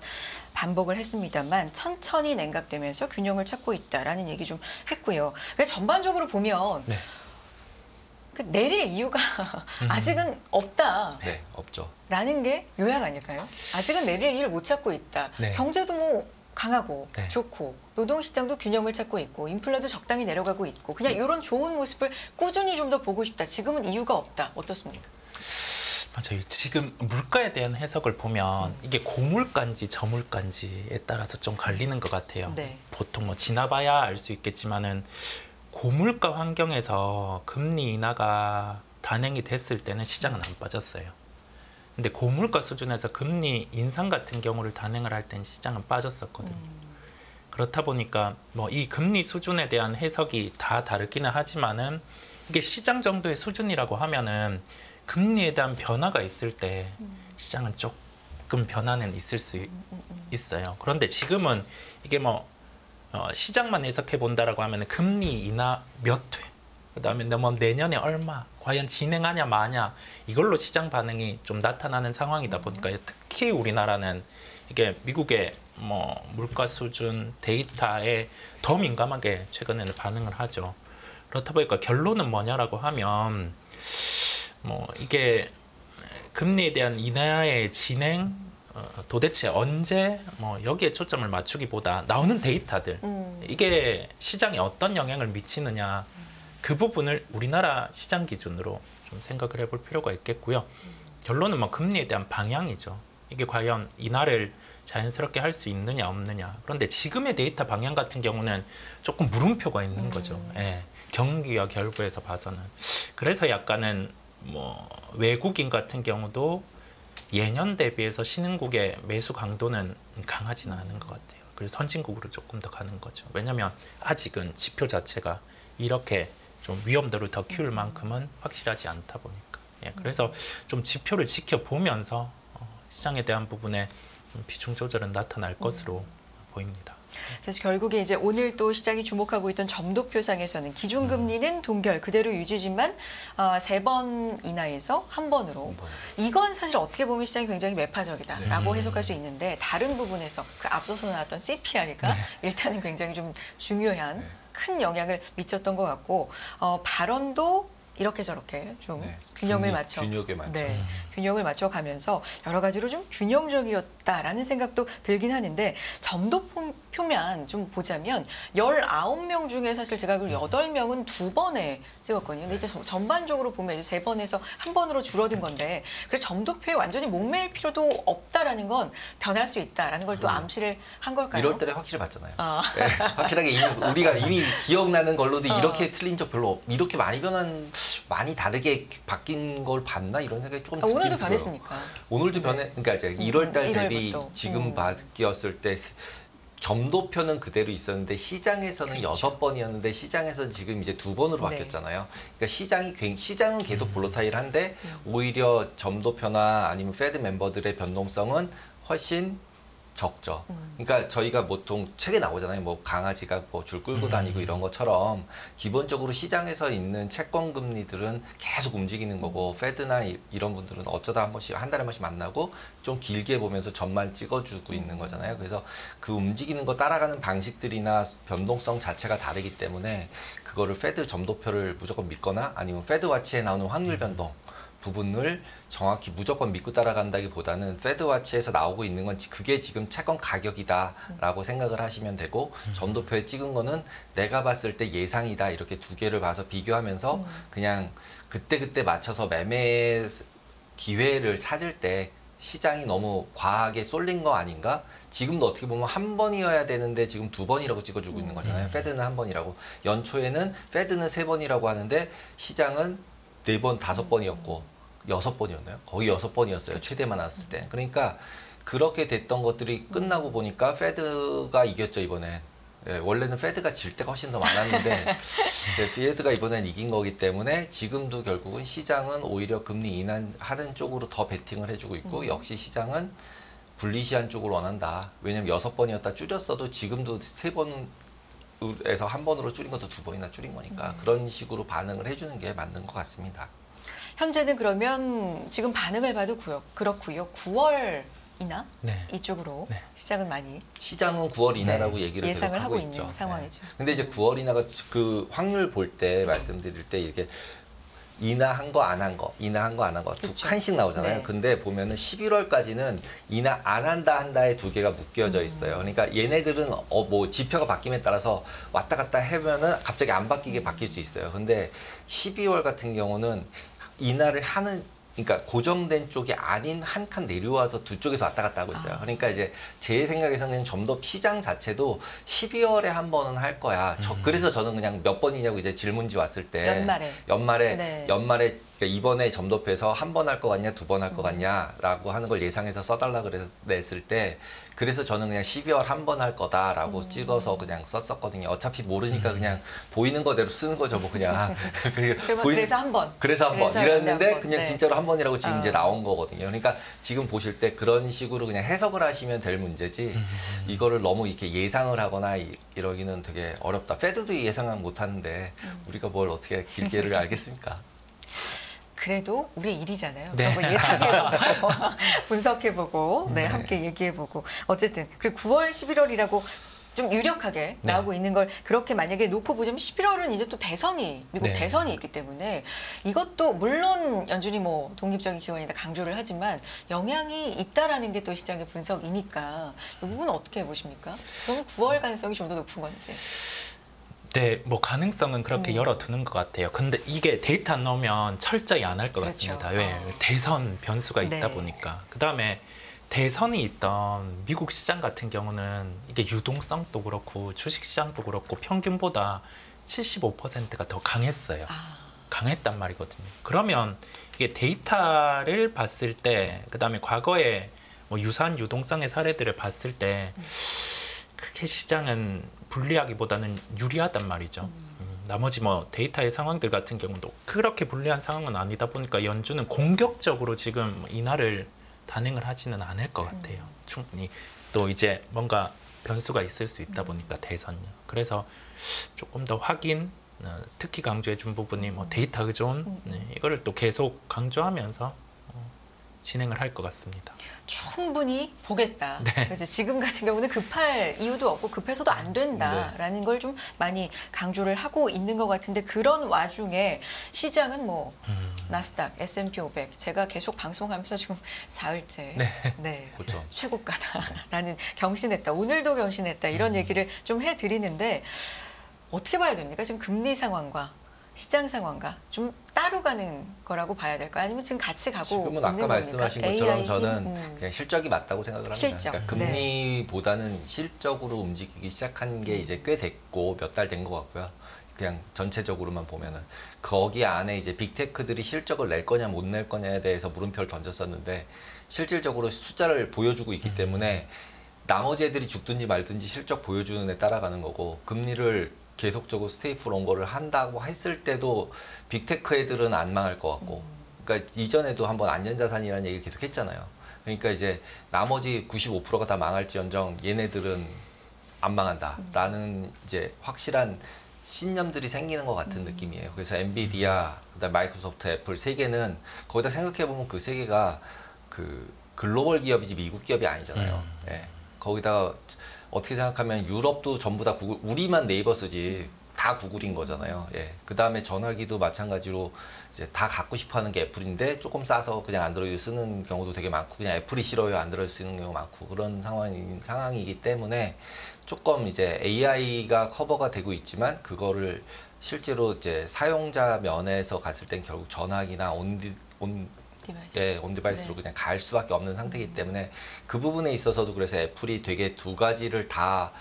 반복을 했습니다만 천천히 냉각되면서 균형을 찾고 있다라는 얘기 좀 했고요. 그래서 전반적으로 보면 그 내릴 이유가 아직은 없다. 네, 없죠. 라는 게 요약 아닐까요? 아직은 내릴 이유를 못 찾고 있다. 네. 경제도 뭐 강하고 좋고 노동시장도 균형을 찾고 있고 인플레도 적당히 내려가고 있고 그냥 이런 좋은 모습을 꾸준히 좀 더 보고 싶다. 지금은 이유가 없다. 어떻습니까? 맞아요. 지금 물가에 대한 해석을 보면 이게 고물가인지 저물가인지에 따라서 좀 갈리는 것 같아요. 네. 보통 뭐 지나봐야 알 수 있겠지만은 고물가 환경에서 금리 인하가 단행이 됐을 때는 시장은 안 빠졌어요. 근데 고물가 수준에서 금리 인상 같은 경우를 단행을 할 때는 시장은 빠졌었거든요. 그렇다 보니까 뭐 이 금리 수준에 대한 해석이 다 다르기는 하지만은 이게 시장 정도의 수준이라고 하면은 금리에 대한 변화가 있을 때 시장은 조금 변화는 있을 수 있어요. 그런데 지금은 이게 뭐 시장만 해석해 본다라고 하면 금리 인하 몇 회, 그다음에 뭐 내년에 얼마, 과연 진행하냐 마냐 이걸로 시장 반응이 좀 나타나는 상황이다 보니까 특히 우리나라는 이게 미국의 뭐 물가 수준 데이터에 더 민감하게 최근에는 반응을 하죠. 그렇다 보니까 결론은 뭐냐라고 하면 뭐 이게 금리에 대한 인하의 진행 도대체 언제 뭐 여기에 초점을 맞추기보다 나오는 데이터들 이게 시장에 어떤 영향을 미치느냐 그 부분을 우리나라 시장 기준으로 좀 생각을 해볼 필요가 있겠고요. 결론은 뭐 금리에 대한 방향이죠. 이게 과연 인하를 자연스럽게 할 수 있느냐 없느냐. 그런데 지금의 데이터 방향 같은 경우는 조금 물음표가 있는 거죠. 예, 경기와 결부에서 봐서는. 그래서 약간은 뭐 외국인 같은 경우도 예년 대비해서 신흥국의 매수 강도는 강하지는 않은 것 같아요. 그래서 선진국으로 조금 더 가는 거죠. 왜냐하면 아직은 지표 자체가 이렇게 좀 위험도를 더 키울 만큼은 확실하지 않다 보니까. 예, 그래서 좀 지표를 지켜보면서 시장에 대한 부분에 비중 조절은 나타날 것으로 보입니다. 그래서 결국에 이제 오늘 또 시장이 주목하고 있던 점도표상에서는 기준금리는 동결 그대로 유지지만 3번 이하에서 한 번으로 이건 사실 어떻게 보면 시장이 굉장히 매파적이다라고 해석할 수 있는데 다른 부분에서 그 앞서서 나왔던 CPI가 일단은 굉장히 좀 중요한 큰 영향을 미쳤던 것 같고 발언도 이렇게 저렇게 좀 균형을 맞춰 균형을 맞춰가면서 여러 가지로 좀 균형적이었다라는 생각도 들긴 하는데 점도표만 좀 보자면 19명 중에 사실 제가 그 8명은 2번에 찍었거든요. 근데 이제 전반적으로 보면 이제 3번에서 한 번으로 줄어든 건데 그래서 점도표에 완전히 목매일 필요도 없다라는 건 변할 수 있다라는 걸 또 암시를 한 걸까요? 1월 달에 확실히 봤잖아요. 네, 확실하게 우리가 이미 기억나는 걸로도 이렇게 틀린 적 별로 이렇게 많이 다르게 바뀐 걸 봤나 이런 생각이 조금 들어요. 오늘도 변했으니까. 오늘도 그러니까 이제 1월 달 대비 1월부터. 지금 바뀌었을 때 점도표는 그대로 있었는데 시장에서는 그렇죠. 6번이었는데 시장에서는 지금 이제 2번으로 바뀌었잖아요. 그러니까 시장은 계속 볼로타일한데 오히려 점도표나 아니면 페드 멤버들의 변동성은 훨씬 적죠. 그러니까 저희가 보통 책에 나오잖아요. 뭐 강아지가 뭐 줄 끌고 다니고 이런 것처럼 기본적으로 시장에서 있는 채권 금리들은 계속 움직이는 거고 페드나 이런 분들은 어쩌다 한 번씩 한 달에 한 번씩 만나고 좀 길게 보면서 점만 찍어주고 있는 거잖아요. 그래서 그 움직이는 거 따라가는 방식들이나 변동성 자체가 다르기 때문에 그거를 페드 점도표를 무조건 믿거나 아니면 페드 와치에 나오는 확률 변동 부분을 정확히 무조건 믿고 따라간다기보다는 페드와치에서 나오고 있는 건 그게 지금 채권 가격이다라고 생각을 하시면 되고 점도표에 찍은 거는 내가 봤을 때 예상이다 이렇게 두 개를 봐서 비교하면서 그냥 그때그때 맞춰서 매매 기회를 찾을 때 시장이 너무 과하게 쏠린 거 아닌가? 지금도 어떻게 보면 한 번이어야 되는데 지금 2번이라고 찍어주고 있는 거잖아요. 페드는 한 번이라고. 연초에는 페드는 3번이라고 하는데 시장은 4번, 5번이었고 6번이었나요? 거의 6번이었어요. 최대만 나왔을 때. 그러니까 그렇게 됐던 것들이 끝나고 보니까 페드가 이겼죠, 이번에. 예, 원래는 페드가 질 때가 훨씬 더 많았는데 페드가 이번엔 이긴 거기 때문에 지금도 결국은 시장은 오히려 금리 인하하는 쪽으로 더 베팅을 해주고 있고 역시 시장은 불리시한 쪽을 원한다. 왜냐면 6번이었다 줄였어도 지금도 3번 에서 한 번으로 줄인 것도 2번이나 줄인 거니까 그런 식으로 반응을 해주는 게 맞는 것 같습니다. 현재는 그러면 지금 반응을 봐도 그렇고요. 9월 이나 이쪽으로 시장은 많이 시장은 9월 이나라고 얘기를 예상을 계속 하고 있죠. 있는 상황이죠. 근데 이제 9월 이나가 그 확률 볼 때 말씀드릴 때 이렇게 인하한 거 안 한 거, 인하한 거 안 한 거 두 칸씩 나오잖아요. 네. 근데 보면은 11월까지는 인하 안 한다 한다의 두 개가 묶여져 있어요. 그러니까 얘네들은 뭐 지표가 바뀜에 따라서 왔다 갔다 하면은 갑자기 안 바뀌게 바뀔 수 있어요. 근데 12월 같은 경우는 인하를 하는 그러니까 고정된 쪽이 아닌 한 칸 내려와서 두 쪽에서 왔다 갔다 하고 있어요. 그러니까 이제 제 생각에서는 좀 더 시장 자체도 12월에 한 번은 할 거야. 그래서 저는 그냥 몇 번이냐고 이제 질문지 왔을 때 연말에 네. 그러니까 이번에 점도표에서 한 번 할 거 같냐, 두 번 할 거 같냐라고 하는 걸 예상해서 써달라 그랬을 때 그래서 저는 그냥 12월 한 번 할 거다라고 찍어서 그냥 썼었거든요. 어차피 모르니까 그냥 보이는 거대로 쓰는 거죠, 뭐 그냥. 그래서 한 번. 그래서 한 번 그래서 이랬는데 한 번. 그냥 네. 진짜로 한 번이라고 지금 이제 나온 거거든요. 그러니까 지금 보실 때 그런 식으로 그냥 해석을 하시면 될 문제지 이거를 너무 이렇게 예상을 하거나 이러기는 되게 어렵다. 패드도 예상은 못 하는데 우리가 뭘 어떻게 길게를 알겠습니까? 그래도 우리의 일이잖아요. 네. 그런 거 예상해보고 분석해보고 네, 함께 얘기해보고 어쨌든 그리고 9월 11월이라고 좀 유력하게 나오고 있는 걸 그렇게 만약에 놓고 보자면 11월은 이제 또 미국 네. 대선이 있기 때문에 이것도 물론 연준이 뭐 독립적인 기관이다 강조를 하지만 영향이 있다라는 게 또 시장의 분석이니까 이 부분은 어떻게 보십니까? 그럼 9월 가능성이 좀 더 높은 건지. 네, 뭐 가능성은 그렇게 열어두는 것 같아요. 근데 이게 데이터 안 나오면 철저히 안 할 것 그렇죠. 같습니다. 왜? 대선 변수가 있다 네. 보니까. 그다음에 대선이 있던 미국 시장 같은 경우는 이게 유동성도 그렇고 주식시장도 그렇고 평균보다 75%가 더 강했어요. 강했단 말이거든요. 그러면 이게 데이터를 봤을 때 그다음에 과거에 뭐 유사한 유동성의 사례들을 봤을 때 크게 시장은 불리하기보다는 유리하단 말이죠. 나머지 뭐 데이터의 상황들 같은 경우도 그렇게 불리한 상황은 아니다 보니까 연준은 공격적으로 지금 인하를 단행을 하지는 않을 것 같아요. 충분히 또 이제 뭔가 변수가 있을 수 있다 보니까 대선요. 그래서 조금 더 확인, 특히 강조해 준 부분이 뭐 데이터 의존 이거를 또 계속 강조하면서 진행을 할 것 같습니다. 충분히 보겠다. 네. 그래서 지금 같은 경우는 급할 이유도 없고 급해서도 안 된다라는 걸 좀 많이 강조를 하고 있는 것 같은데 그런 와중에 시장은 뭐 나스닥, S&P 500 제가 계속 방송하면서 지금 사흘째 네. 그렇죠. 최고가다라는 경신했다. 오늘도 경신했다. 이런 얘기를 좀 해드리는데 어떻게 봐야 됩니까? 지금 금리 상황과 시장 상황과 좀 따로 가는 거라고 봐야 될까요? 아니면 지금 같이 가고 지금은 있는 아까 겁니까? 말씀하신 것처럼 AI? 저는 그냥 실적이 맞다고 생각을 합니다. 실적. 그러니까 금리보다는 실적으로 움직이기 시작한 게 이제 꽤 됐고 몇 달 된 것 같고요. 그냥 전체적으로만 보면은 거기 안에 이제 빅테크들이 실적을 낼 거냐 못 낼 거냐에 대해서 물음표를 던졌었는데 실질적으로 숫자를 보여주고 있기 때문에 나머지 애들이 죽든지 말든지 실적 보여주는 애 따라가는 거고 금리를 계속적으로 스테이플 온 거를 한다고 했을 때도 빅테크 애들은 안 망할 것 같고 그러니까 이전에도 한번 안전자산이라는 얘기를 계속 했잖아요. 그러니까 이제 나머지 95%가 다 망할지언정 얘네들은 안 망한다라는 이제 확실한 신념들이 생기는 것 같은 느낌이에요. 그래서 엔비디아, 그다음 마이크로소프트, 애플 세 개는 거기다 생각해 보면 그 세 개가 그 글로벌 기업이지 미국 기업이 아니잖아요. 예. 거기다가 어떻게 생각하면 유럽도 전부 다 구글, 우리만 네이버 쓰지 다 구글인 거잖아요. 예. 그 다음에 전화기도 마찬가지로 이제 다 갖고 싶어 하는 게 애플인데 조금 싸서 그냥 안드로이드 쓰는 경우도 되게 많고 그냥 애플이 싫어요. 안드로이드 쓰는 경우 많고 그런 상황이기 때문에 조금 이제 AI가 커버가 되고 있지만 그거를 실제로 이제 사용자 면에서 갔을 땐 결국 전화기나 온디바이스로 그냥 갈 수밖에 없는 상태이기 때문에 그 부분에 있어서도 그래서 애플이 되게 두 가지를 다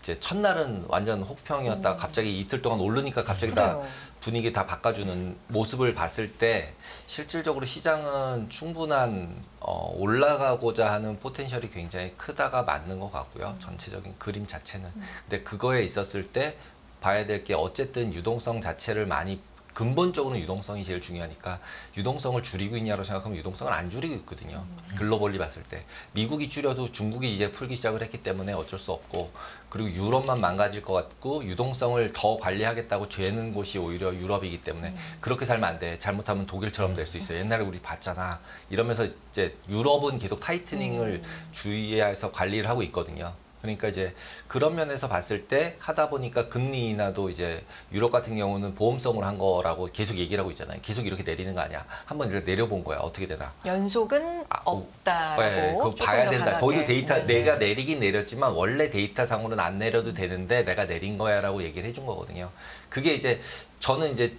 이제 첫날은 완전 혹평이었다 갑자기 이틀 동안 오르니까 갑자기 다 분위기 다 바꿔주는 모습을 봤을 때 실질적으로 시장은 충분한 올라가고자 하는 포텐셜이 굉장히 크다가 맞는 것 같고요. 전체적인 그림 자체는. 근데 그거에 있었을 때 봐야 될 게 어쨌든 유동성 자체를 많이 근본적으로 유동성이 제일 중요하니까 유동성을 줄이고 있냐고 생각하면 유동성을 안 줄이고 있거든요. 글로벌리 봤을 때. 미국이 줄여도 중국이 이제 풀기 시작을 했기 때문에 어쩔 수 없고 그리고 유럽만 망가질 것 같고 유동성을 더 관리하겠다고 죄는 곳이 오히려 유럽이기 때문에 그렇게 살면 안 돼. 잘못하면 독일처럼 될 수 있어요. 옛날에 우리 봤잖아. 이러면서 이제 유럽은 계속 타이트닝을 주의해서 관리를 하고 있거든요. 그러니까 이제 그런 면에서 봤을 때 하다 보니까 금리 인하도 이제 유럽 같은 경우는 보험성을 한 거라고 계속 얘기를 하고 있잖아요. 계속 이렇게 내리는 거 아니야. 한번 이렇게 내려본 거야. 어떻게 되나. 연속은 없다고. 네, 그거 봐야 된다. 거기도 데이터 네네. 내가 내리긴 내렸지만 원래 데이터상으로는 안 내려도 되는데 내가 내린 거야라고 얘기를 해준 거거든요. 그게 이제 저는 이제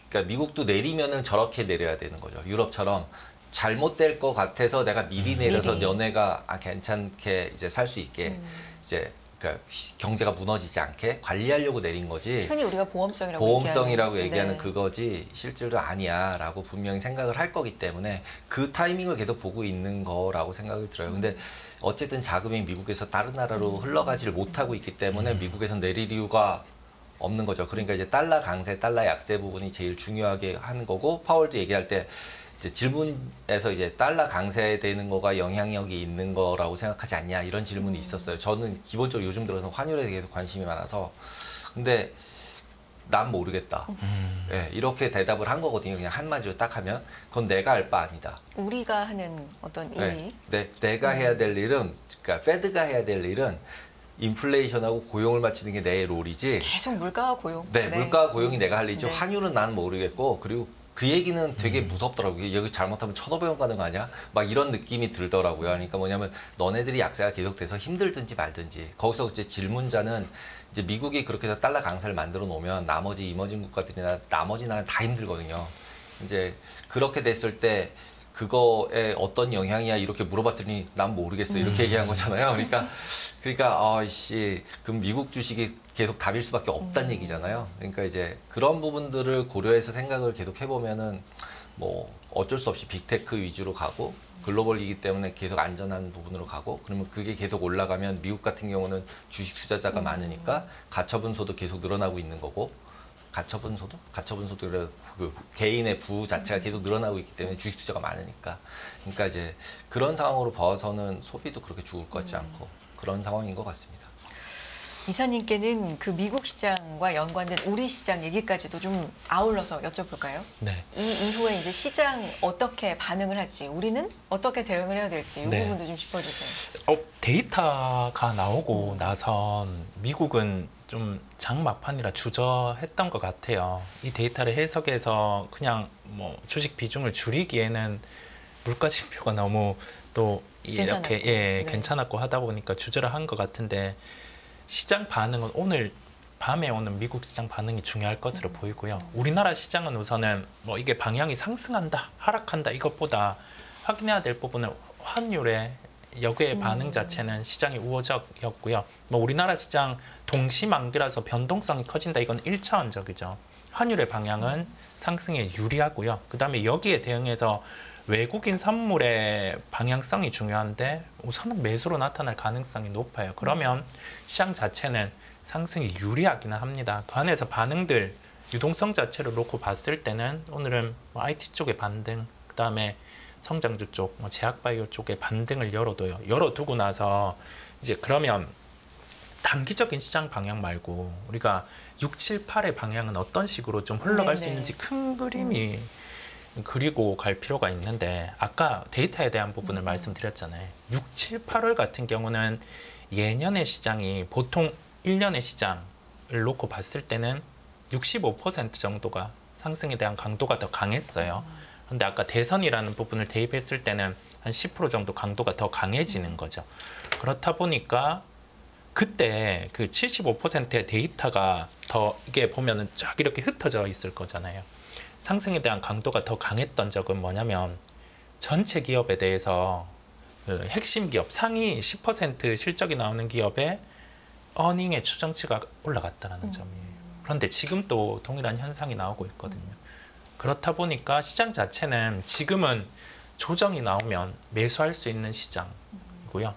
그러니까 미국도 내리면은 저렇게 내려야 되는 거죠. 유럽처럼 잘못될 것 같아서 내가 미리 내려서 미리. 너네가 괜찮게 이제 살 수 있게 이제 그러니까 경제가 무너지지 않게 관리하려고 내린 거지. 흔히 우리가 보험성이라고 보험성이라고 얘기하는. 얘기하는 네. 그거지 실제로 아니야라고 분명히 생각을 할 거기 때문에 그 타이밍을 계속 보고 있는 거라고 생각이 들어요. 근데 어쨌든 자금이 미국에서 다른 나라로 흘러가지를 못하고 있기 때문에 미국에서 내릴 이유가 없는 거죠. 그러니까 이제 달러 강세, 달러 약세 부분이 제일 중요하게 하는 거고 파월도 얘기할 때 이제 질문에서 이제 달러 강세되는 거가 영향력이 있는 거라고 생각하지 않냐 이런 질문이 있었어요. 저는 기본적으로 요즘 들어서 환율에 대해서 관심이 많아서 근데 난 모르겠다. 예, 이렇게 대답을 한 거거든요. 그냥 한마디로 딱 하면 그건 내가 할 바 아니다. 우리가 하는 어떤 일. 내가 해야 될 일은 그러니까 페드가 해야 될 일은 인플레이션하고 고용을 맞추는 게 내 롤이지. 계속 물가와 고용. 네, 물가와 고용이 내가 할 일이지 네. 환율은 난 모르겠고 그리고 그 얘기는 되게 무섭더라고요. 여기 잘못하면 1,500원 가는 거 아니야? 막 이런 느낌이 들더라고요. 그러니까 뭐냐면 너네들이 약세가 계속돼서 힘들든지 말든지 거기서 이제 질문자는 이제 미국이 그렇게 해서 달러 강세를 만들어 놓으면 나머지 이머징 국가들이나 나머지 나라는 다 힘들거든요. 이제 그렇게 됐을 때 그거에 어떤 영향이야 이렇게 물어봤더니 난 모르겠어 이렇게 얘기한 거잖아요. 그러니까 아이씨 그럼 미국 주식이 계속 답일 수밖에 없다는 얘기잖아요. 그러니까 이제 그런 부분들을 고려해서 생각을 계속 해보면은 뭐 어쩔 수 없이 빅테크 위주로 가고 글로벌이기 때문에 계속 안전한 부분으로 가고 그러면 그게 계속 올라가면 미국 같은 경우는 주식 투자자가 많으니까 가처분소도 계속 늘어나고 있는 거고 가처분소도 그 개인의 부 자체가 계속 늘어나고 있기 때문에 주식 투자가 많으니까 그러니까 이제 그런 상황으로 봐서는 소비도 그렇게 죽을 것 같지 않고 그런 상황인 것 같습니다. 이사님께는 그 미국 시장과 연관된 우리 시장 얘기까지도 좀 아울러서 여쭤볼까요? 네. 이 이후에 이제 시장 어떻게 반응을 할지, 우리는 어떻게 대응을 해야 될지 이 네. 부분도 좀 짚어주세요. 데이터가 나오고 나선 미국은 좀 장막판이라 주저했던 것 같아요. 이 데이터를 해석해서 그냥 뭐 주식 비중을 줄이기에는 물가 지표가 너무 또 이렇게 네. 괜찮았고 하다 보니까 주저를 한 것 같은데 시장 반응은 오늘 밤에 오는 미국 시장 반응이 중요할 것으로 보이고요. 우리나라 시장은 우선은 뭐 이게 방향이 상승한다, 하락한다 이것보다 확인해야 될 부분은 환율의 역의 반응 자체는 시장이 우호적이었고요. 뭐 우리나라 시장 동시만기라서 변동성이 커진다 이건 1차원적이죠. 환율의 방향은 상승에 유리하고요. 그다음에 여기에 대응해서 외국인 선물의 방향성이 중요한데 우선은 매수로 나타날 가능성이 높아요. 그러면 시장 자체는 상승이 유리하기는 합니다. 그 안에서 반응들 유동성 자체를 놓고 봤을 때는 오늘은 뭐 IT 쪽의 반등, 그다음에 성장주 쪽, 뭐 제약바이오 쪽의 반등을 열어두고 나서 이제 그러면 단기적인 시장 방향 말고 우리가 6, 7, 8의 방향은 어떤 식으로 좀 흘러갈 수 있는지 큰 그림이 그리고 갈 필요가 있는데 아까 데이터에 대한 부분을 말씀드렸잖아요. 6, 7, 8월 같은 경우는 예년의 시장이 보통 1년의 시장을 놓고 봤을 때는 65% 정도가 상승에 대한 강도가 더 강했어요. 근데 아까 대선이라는 부분을 대입했을 때는 한 10% 정도 강도가 더 강해지는 거죠. 그렇다 보니까 그때 그 75%의 데이터가 더 이게 보면은 쫙 이렇게 흩어져 있을 거잖아요. 상승에 대한 강도가 더 강했던 적은 뭐냐면 전체 기업에 대해서 그 핵심 기업 상위 10% 실적이 나오는 기업의 어닝의 추정치가 올라갔다는 점이에요. 그런데 지금 또 동일한 현상이 나오고 있거든요. 그렇다 보니까 시장 자체는 지금은 조정이 나오면 매수할 수 있는 시장이고요.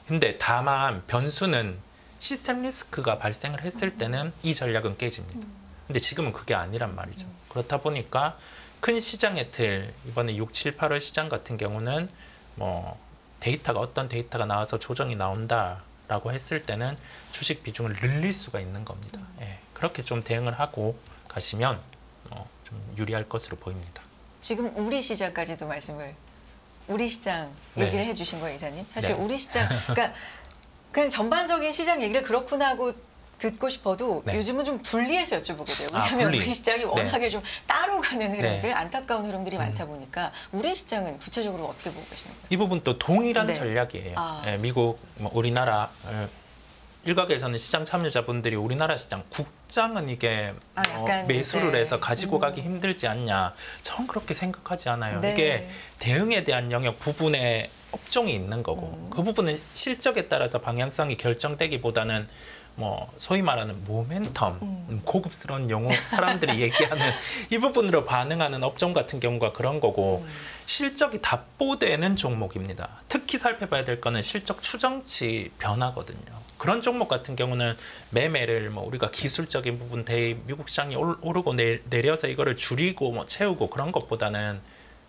근데 다만 변수는 시스템 리스크가 발생을 했을 때는 이 전략은 깨집니다. 근데 지금은 그게 아니란 말이죠. 그렇다 보니까 큰 시장의 틀, 이번에 6, 7, 8월 시장 같은 경우는 뭐 데이터가 어떤 데이터가 나와서 조정이 나온다라고 했을 때는 주식 비중을 늘릴 수가 있는 겁니다. 예, 그렇게 좀 대응을 하고 가시면 좀 유리할 것으로 보입니다. 지금 우리 시장까지도 우리 시장 얘기를 해주신 거예요, 이사님. 사실 네. 우리 시장, 그러니까 그냥 전반적인 시장 얘기를 그렇구나 하고 듣고 싶어도 네. 요즘은 좀 분리해서 여쭤보게 돼요. 아, 왜냐하면 분리. 우리 시장이 워낙에 좀 따로 가는 흐름들, 네. 안타까운 흐름들이 많다 보니까 우리 시장은 구체적으로 어떻게 보고 계시는 거예요? 이 부분 또 동일한 네. 전략이에요. 아. 예, 미국, 뭐 우리나라 일각에서는 시장 참여자분들이 우리나라 시장 국장은 이게 약간 매수를 이제, 해서 가지고 가기 힘들지 않냐. 전 그렇게 생각하지 않아요. 네. 이게 대응에 대한 영역 부분에 업종이 있는 거고 그 부분은 실적에 따라서 방향성이 결정되기보다는 뭐 소위 말하는 모멘텀, 고급스러운 용어 사람들이 얘기하는 이 부분으로 반응하는 업종 같은 경우가 그런 거고 실적이 답보되는 종목입니다. 특히 살펴봐야 될 거는 실적 추정치 변화거든요. 그런 종목 같은 경우는 매매를 뭐 우리가 기술적인 부분 미국 시장이 오르고 내려서 이거를 줄이고 뭐 채우고 그런 것보다는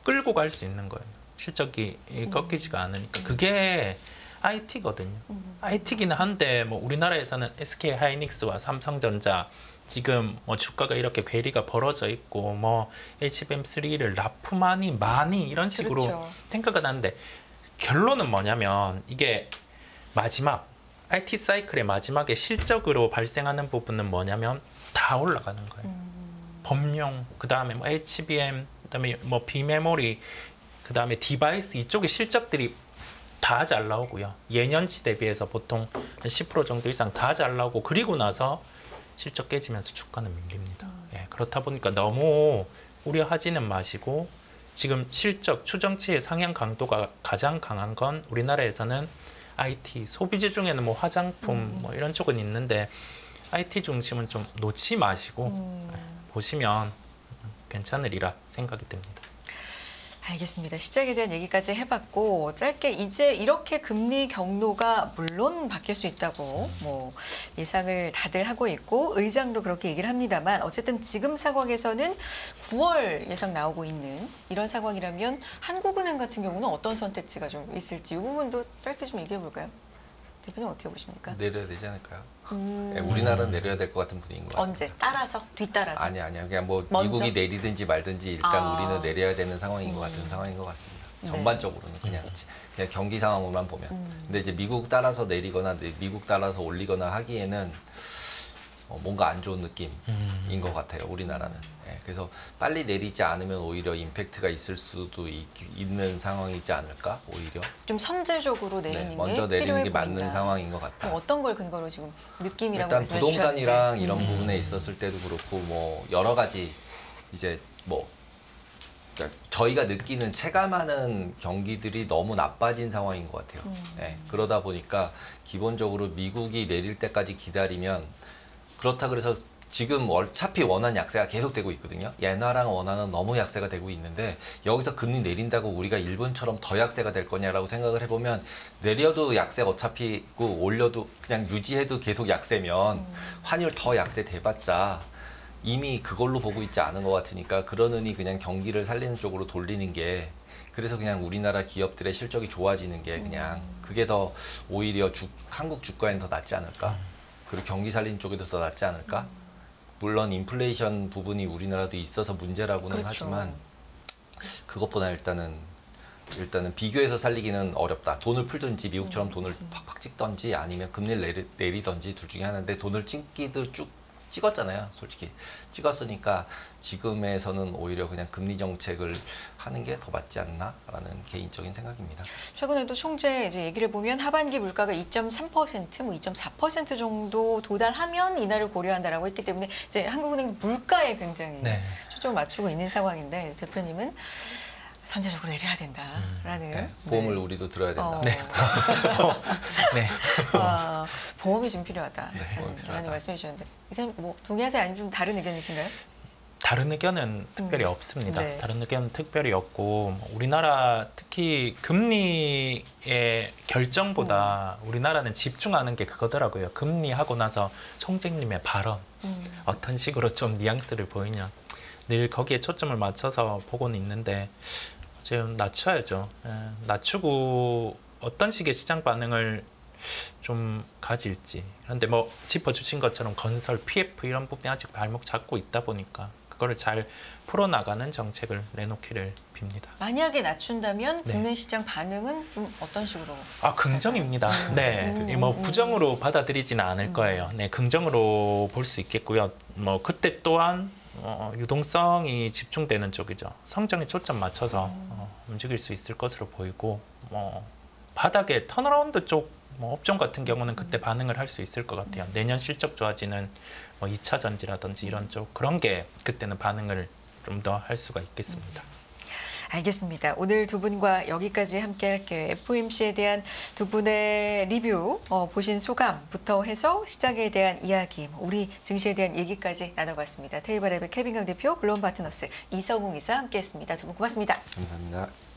끌고 갈 수 있는 거예요. 실적이 꺾이지가 않으니까 그게 IT거든요. IT기는 한데 뭐 우리나라에서는 SK 하이닉스와 삼성전자 지금 뭐 주가가 이렇게 괴리가 벌어져 있고 뭐 HBM3를 납품하니 많이 이런 식으로 그렇죠. 생각은 하는데 결론은 뭐냐면 이게 마지막 IT 사이클의 마지막에 실적으로 발생하는 부분은 뭐냐면 다 올라가는 거예요. 범용, 그다음에 뭐 HBM, 그다음에 뭐 비메모리, 그다음에 디바이스 이쪽의 실적들이 다 잘 나오고요. 예년치 대비해서 보통 한 10% 정도 이상 다 잘 나오고 그리고 나서 실적 깨지면서 주가는 밀립니다. 예, 그렇다 보니까 너무 우려하지는 마시고 지금 실적 추정치의 상향 강도가 가장 강한 건 우리나라에서는 IT, 소비재 중에는 뭐 화장품 뭐 이런 쪽은 있는데 IT 중심은 좀 놓지 마시고 예, 보시면 괜찮으리라 생각이 듭니다. 알겠습니다. 시장에 대한 얘기까지 해봤고 짧게 이제 이렇게 금리 경로가 물론 바뀔 수 있다고 뭐 예상을 다들 하고 있고 의장도 그렇게 얘기를 합니다만 어쨌든 지금 상황에서는 9월 예상 나오고 있는 이런 상황이라면 한국은행 같은 경우는 어떤 선택지가 좀 있을지 이 부분도 짧게 좀 얘기해 볼까요? 대표님 어떻게 보십니까? 내려야 되지 않을까요? 네, 우리나라는 내려야 될 것 같은 분위기인 것 같습니다. 언제? 따라서? 뒤따라서? 아니요. 그냥 뭐 먼저? 미국이 내리든지 말든지 일단 아. 우리는 내려야 되는 상황인 것 같은 상황인 것 같습니다. 전반적으로는 그냥 경기 상황으로만 보면. 근데 이제 미국 따라서 내리거나 미국 따라서 올리거나 하기에는 뭔가 안 좋은 느낌인 것 같아요. 우리나라는. 예, 그래서 빨리 내리지 않으면 오히려 임팩트가 있을 수도 있는 상황이지 않을까? 오히려. 좀 선제적으로 내리는 게 먼저 내리는 필요해 게 맞는 보인다. 상황인 것 같아요. 어떤 걸 근거로 지금 느낌이라고 일단 말씀해 부동산이랑 주셨는데. 이런 부분에 있었을 때도 그렇고 뭐 여러 가지 이제 뭐 그러니까 저희가 느끼는 체감하는 경기들이 너무 나빠진 상황인 것 같아요. 예, 그러다 보니까 기본적으로 미국이 내릴 때까지 기다리면 그렇다 그래서 지금 어차피 원화 약세가 계속되고 있거든요. 엔화랑 원화는 너무 약세가 되고 있는데 여기서 금리 내린다고 우리가 일본처럼 더 약세가 될 거냐라고 생각을 해보면 내려도 약세가 어차피 있고 올려도 그냥 유지해도 계속 약세면 환율 더 약세 돼봤자 이미 그걸로 보고 있지 않은 것 같으니까 그러느니 그냥 경기를 살리는 쪽으로 돌리는 게 그래서 그냥 우리나라 기업들의 실적이 좋아지는 게 그냥 그게 더 오히려 한국 주가엔 더 낫지 않을까? 그리고 경기 살리는 쪽에도 더 낫지 않을까? 물론 인플레이션 부분이 우리나라도 있어서 문제라고는 그렇죠. 하지만 그것보다 일단은 비교해서 살리기는 어렵다. 돈을 풀든지 미국처럼 돈을 팍팍 찍든지 아니면 금리를 내리든지 둘 중에 하나인데 돈을 찍기도 쭉 찍었잖아요. 솔직히 찍었으니까 지금에서는 오히려 그냥 금리 정책을 하는 게 더 맞지 않나라는 개인적인 생각입니다. 최근에도 총재 이제 얘기를 보면 하반기 물가가 2.3%, 뭐 2.4% 정도 도달하면 인하를 고려한다라고 했기 때문에 이제 한국은행 물가에 굉장히 네. 초점을 맞추고 있는 상황인데 대표님은 선제적으로 내려야 된다라는 네, 보험을 우리도 들어야 된다. 네. 네. 보험이 좀 필요하다. 네, 보험이 필요하다. 라는 말씀해 주셨는데 이제 뭐 동의하세요? 아니면 좀 다른 의견이신가요? 다른 의견은 특별히 없습니다. 네. 다른 의견은 특별히 없고 우리나라 특히 금리의 결정보다 우리나라는 집중하는 게 그거더라고요. 금리하고 나서 총재님의 발언 어떤 식으로 좀 뉘앙스를 보이냐 늘 거기에 초점을 맞춰서 보고는 있는데 지금 낮춰야죠. 낮추고 어떤 식의 시장 반응을 좀 가질지. 그런데 뭐 짚어주신 것처럼 건설, PF 이런 부분이 아직 발목 잡고 있다 보니까 그거를 잘 풀어나가는 정책을 내놓기를 빕니다. 만약에 낮춘다면 네. 국내 시장 반응은 좀 어떤 식으로? 긍정입니다. 네, 뭐 부정으로 받아들이지는 않을 거예요. 네, 긍정으로 볼 수 있겠고요. 뭐 그때 또한 유동성이 집중되는 쪽이죠. 성장에 초점 맞춰서 움직일 수 있을 것으로 보이고 바닥에 턴어라운드 쪽 뭐 업종 같은 경우는 그때 반응을 할 수 있을 것 같아요. 내년 실적 좋아지는 뭐 2차 전지라든지 이런 쪽 그런 게 그때는 반응을 좀 더 할 수가 있겠습니다. 알겠습니다. 오늘 두 분과 여기까지 함께 할게요. FOMC에 대한 두 분의 리뷰, 보신 소감부터 해서 시장에 대한 이야기, 우리 증시에 대한 얘기까지 나눠봤습니다. 테이블앱의 케빈 강 대표, 글로벌 파트너스 이성웅 이사 함께했습니다. 두 분 고맙습니다. 감사합니다.